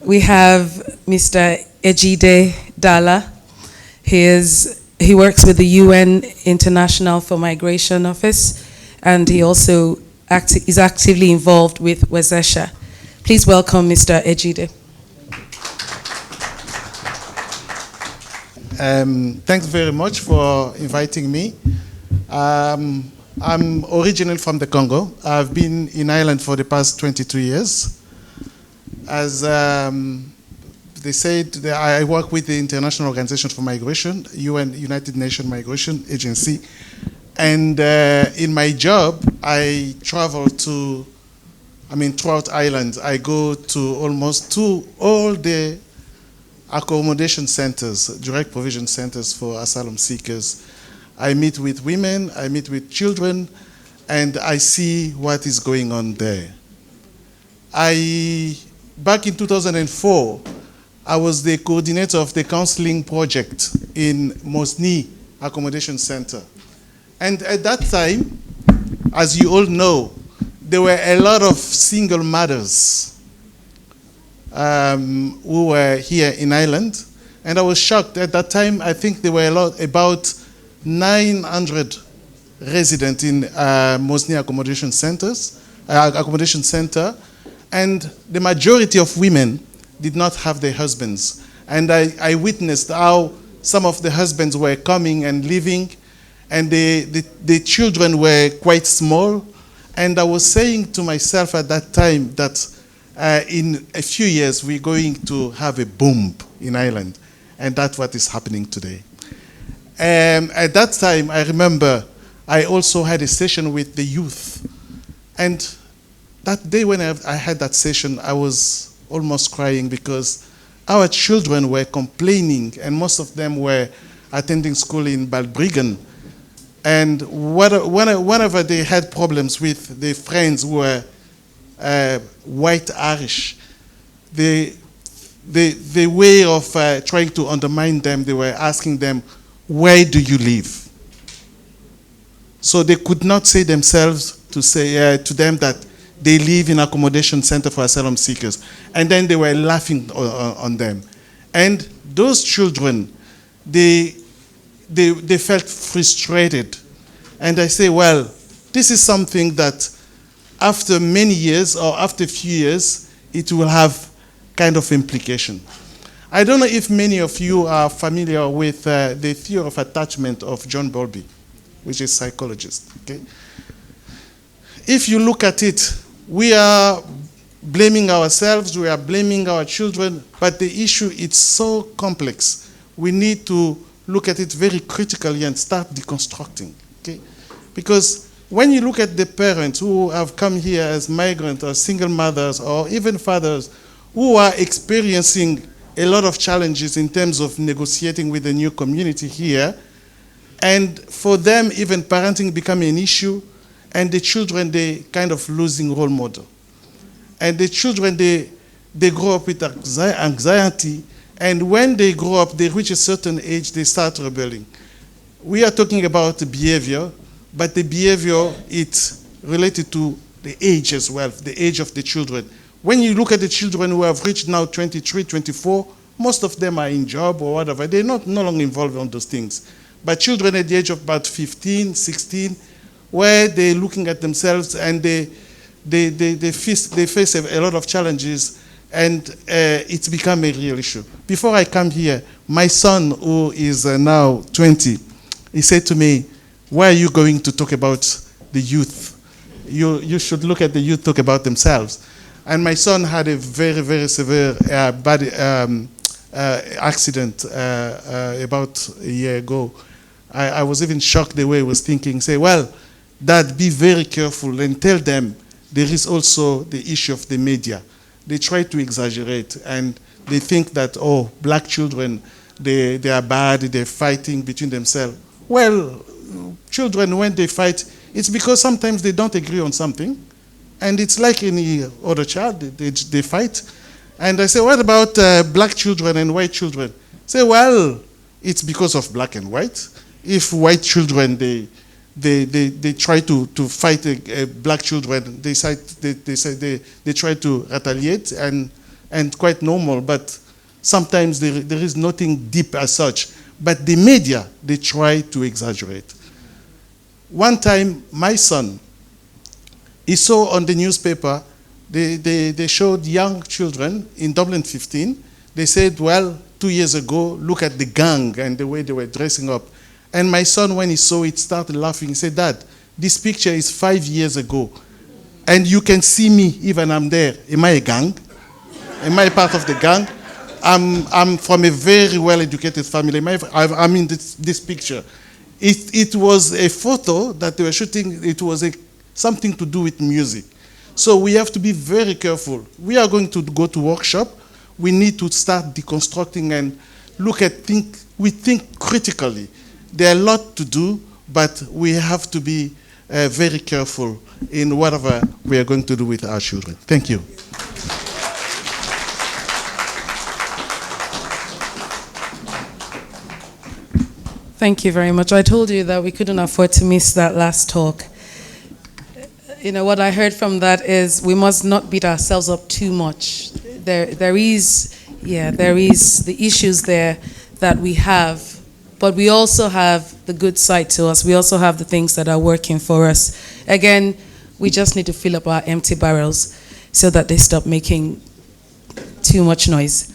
We have Mr. Egide Dhala. He works with the UN International for Migration Office, and he also is actively involved with Wezesha. Please welcome Mr. Egide. Thanks very much for inviting me. I'm originally from the Congo. I've been in Ireland for the past 22 years. As they said, I work with the International Organization for Migration, UN, United Nations Migration Agency. And in my job, I travel throughout Ireland. I go to all the accommodation centers, direct provision centers for asylum seekers. I meet with women, I meet with children, and I see what is going on there. Back in 2004, I was the coordinator of the counseling project in Mosny Accommodation Center. And at that time, as you all know, there were a lot of single mothers who were here in Ireland. And I was shocked. At that time, I think there were about 900 residents in Mosny Accommodation Center. And the majority of women did not have their husbands. And I witnessed how some of the husbands were coming and leaving, and the children were quite small. And I was saying to myself at that time that in a few years we're going to have a boom in Ireland. And that's what is happening today. At that time, I remember I also had a session with the youth. And that day when I had that session, I was almost crying because our children were complaining, and most of them were attending school in Balbriggan. And whenever they had problems with their friends who were white Irish, the way of trying to undermine them, they were asking them, where do you live? So they could not say themselves to them that they live in accommodation center for asylum seekers. And then they were laughing on them. And those children, they felt frustrated. And I say, well, this is something that after many years or after a few years, it will have kind of implication. I don't know if many of you are familiar with the theory of attachment of John Bowlby, which is a psychologist. Okay? If you look at it, we are blaming ourselves, we are blaming our children, but the issue is so complex. We need to look at it very critically and start deconstructing. Okay? Because when you look at the parents who have come here as migrants or single mothers or even fathers who are experiencing a lot of challenges in terms of negotiating with the new community here, and for them even parenting becoming an issue, and the children, they kind of losing role model. And the children, they grow up with anxiety, and when they grow up, they reach a certain age, they start rebelling. We are talking about the behavior, but the behavior, it's related to the age as well, the age of the children. When you look at the children who have reached now 23, 24, most of them are in job or whatever. They're no longer involved in those things. But children at the age of about 15, 16, where they're looking at themselves and they face a lot of challenges, and it's become a real issue. Before I come here, my son, who is now 20, he said to me, why are you going to talk about the youth? You should look at the youth talk about themselves. And my son had a very, very severe body accident about a year ago. I was even shocked the way he was thinking. Say, well, Dad, be very careful and tell them there is also the issue of the media. They try to exaggerate and they think that, oh, black children, they are bad, they're fighting between themselves. Well, children, when they fight, it's because sometimes they don't agree on something. And it's like any other child, they fight. And I say, what about black children and white children? Say, well, it's because of black and white. If white children, they try to fight black children, they try to retaliate, and and quite normal, but sometimes there is nothing deep as such. But the media, they try to exaggerate. One time, my son, he saw on the newspaper, they showed young children in Dublin 15. They said, well, 2 years ago, look at the gang and the way they were dressing up. And my son, when he saw it, started laughing. He said, Dad, this picture is 5 years ago. And you can see me, even I'm there. Am I a gang? Am I part of the gang? I'm from a very well-educated family. I'm in this picture. It was a photo that they were shooting. It was something to do with music. So we have to be very careful. We are going to go to workshop. We need to start deconstructing and look at things. We think critically. There are a lot to do, but we have to be very careful in whatever we are going to do with our children. Thank you. Thank you very much. I told you that we couldn't afford to miss that last talk. You know, what I heard from that is we must not beat ourselves up too much. There is the issues there that we have, but we also have the good side to us. We also have the things that are working for us. Again, we just need to fill up our empty barrels so that they stop making too much noise.